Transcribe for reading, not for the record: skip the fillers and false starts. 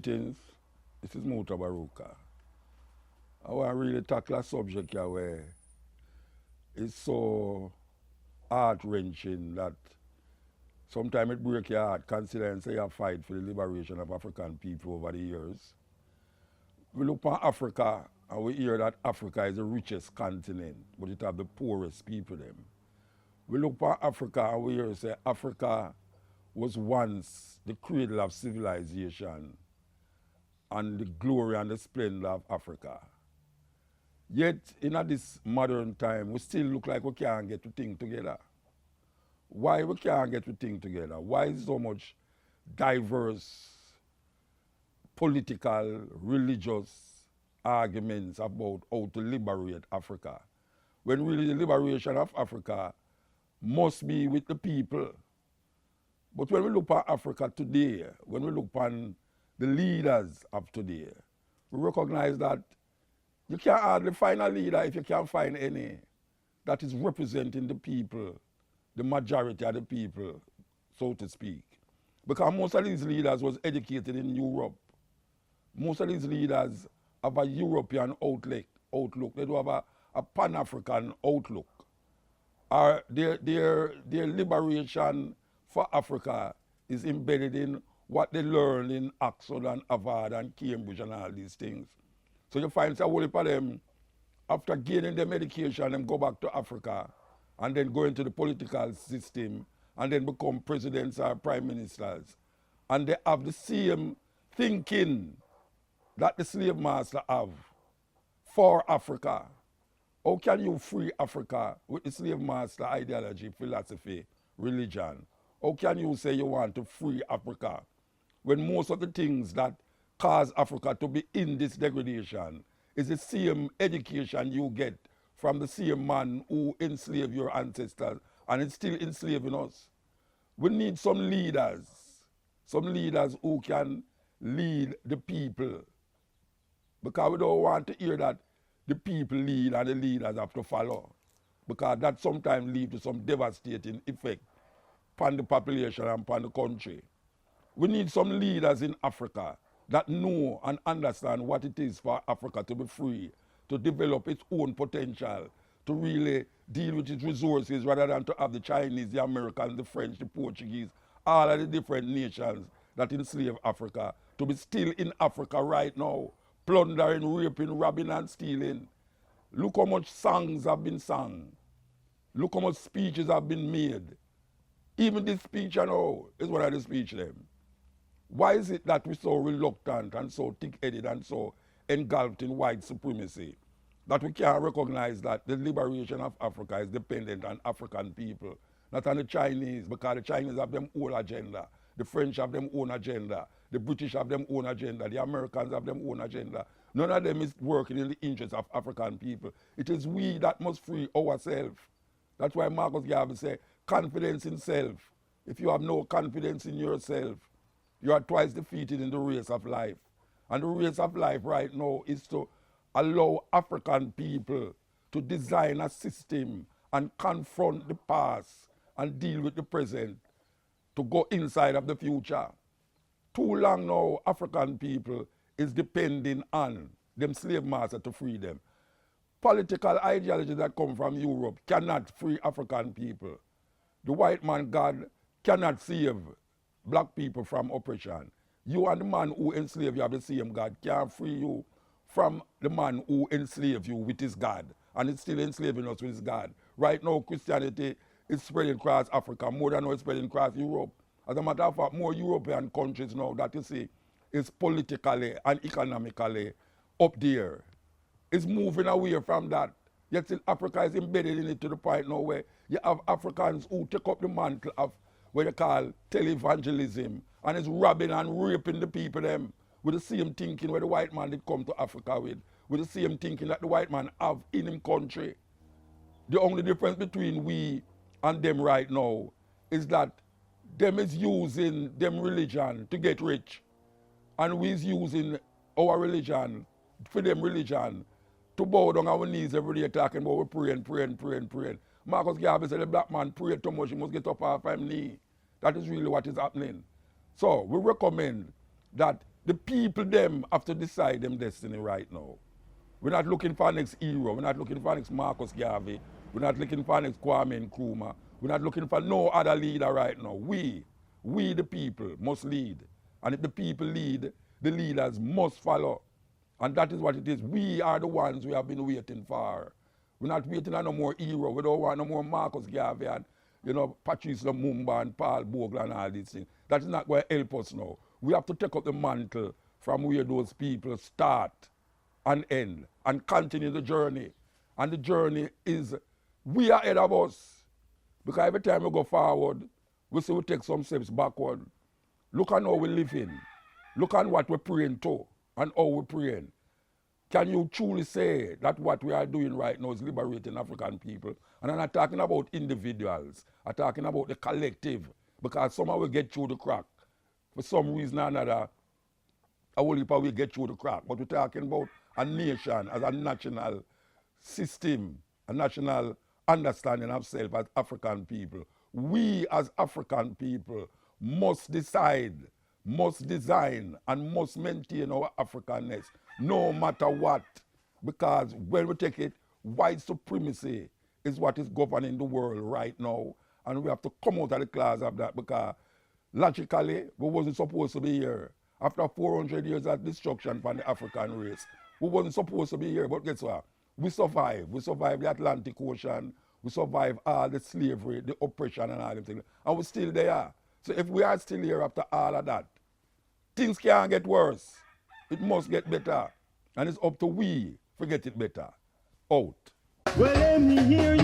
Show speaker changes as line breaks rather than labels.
Greetings, this is Mutabaruka. I want to really tackle a subject here where it's so heart-wrenching that sometimes it breaks your heart considering say you fight for the liberation of African people over the years. We look at Africa and we hear that Africa is the richest continent, but it have the poorest people them. We look at Africa and we hear say Africa was once the cradle of civilization and the glory and the splendor of Africa. Yet, in this modern time, we still look like we can't get to think together. Why we can't get to think together? Why is so much diverse political, religious arguments about how to liberate Africa? When really the liberation of Africa must be with the people. But when we look at Africa today, when we look on the leaders of today, we recognize that you can't hardly find a leader if you can't find any that is representing the people, the majority of the people, so to speak. Because most of these leaders was educated in Europe. Most of these leaders have a European outlook. They do have a Pan-African outlook. Their liberation for Africa is embedded in what they learned in Oxford and Harvard and Cambridge and all these things. So you find a whole heap of them, after gaining their education, them go back to Africa and then go into the political system and then become presidents or prime ministers. And they have the same thinking that the slave master have for Africa. How can you free Africa with the slave master ideology, philosophy, religion? How can you say you want to free Africa when most of the things that cause Africa to be in this degradation is the same education you get from the same man who enslaved your ancestors and is still enslaving us? We need some leaders who can lead the people, because we don't want to hear that the people lead and the leaders have to follow, because that sometimes leads to some devastating effect upon the population and upon the country. We need some leaders in Africa that know and understand what it is for Africa to be free, to develop its own potential, to really deal with its resources rather than to have the Chinese, the Americans, the French, the Portuguese, all of the different nations that enslave Africa, to be still in Africa right now, plundering, raping, robbing and stealing. Look how much songs have been sung. Look how much speeches have been made. Even this speech, you know, is one of the speech them. Why is it that we're so reluctant and so thick-headed and so engulfed in white supremacy that we can't recognize that the liberation of Africa is dependent on African people, not on the Chinese, because the Chinese have their own agenda, the French have their own agenda, the British have their own agenda, the Americans have their own agenda. None of them is working in the interests of African people. It is we that must free ourselves. That's why Marcus Garvey said, confidence in self. If you have no confidence in yourself, you are twice defeated in the race of life. And the race of life right now is to allow African people to design a system and confront the past and deal with the present to go inside of the future. Too long now, African people is depending on them slave masters to free them. Political ideologies that come from Europe cannot free African people. The white man God cannot save black people from oppression. You and the man who enslaved you have the same God can't free you from the man who enslaved you with his God, and it's still enslaving us with his God. Right now, Christianity is spreading across Africa more than it's spreading across Europe. As a matter of fact, more European countries now that you see is politically and economically up there. It's moving away from that. Yet still Africa is embedded in it to the point now where you have Africans who take up the mantle of what you call televangelism, and is robbing and raping the people them with the same thinking where the white man did come to Africa with the same thinking that the white man have in him country. The only difference between we and them right now is that them is using them religion to get rich, and we is using our religion for them religion to bow down our knees every day talking about we praying. Marcus Garvey said the black man prayed too much, he must get up off his knee. That is really what is happening. So we recommend that The people them have to decide them destiny right now. We're not looking for next hero. We're not looking for next Marcus Garvey. We're not looking for next Kwame Nkrumah. We're not looking for no other leader right now. We the people, must lead. And if the people lead, the leaders must follow. And that is what it is. We are the ones we have been waiting for. We're not waiting on no more hero. We don't want no more Marcus Garvey and Patrice Lumumba and Paul Bogle and all these things. That is not going to help us now. We have to take up the mantle from where those people start and end and continue the journey. And the journey is we are ahead of us. Because every time we go forward, we see we take some steps backward. Look at how we live in. Look at what we're praying to and how we're praying. Can you truly say that what we are doing right now is liberating African people? And I'm not talking about individuals. I'm talking about the collective. Because somehow we get through the crack. For some reason or another, a whole heap will get through the crack. But we're talking about a nation as a national system, a national understanding of self as African people. We as African people must decide, must design, and must maintain our Africanness, no matter what. Because when we take it, white supremacy is what is governing the world right now. And we have to come out of the class of that because logically, we wasn't supposed to be here. After 400 years of destruction from the African race, we wasn't supposed to be here, but guess what? We survived. We survived the Atlantic Ocean. We survived all the slavery, the oppression and all them things. And we're still there. So if we are still here after all of that, things can't get worse. It must get better. And it's up to we to get it better. Out.
Well, let me hear you.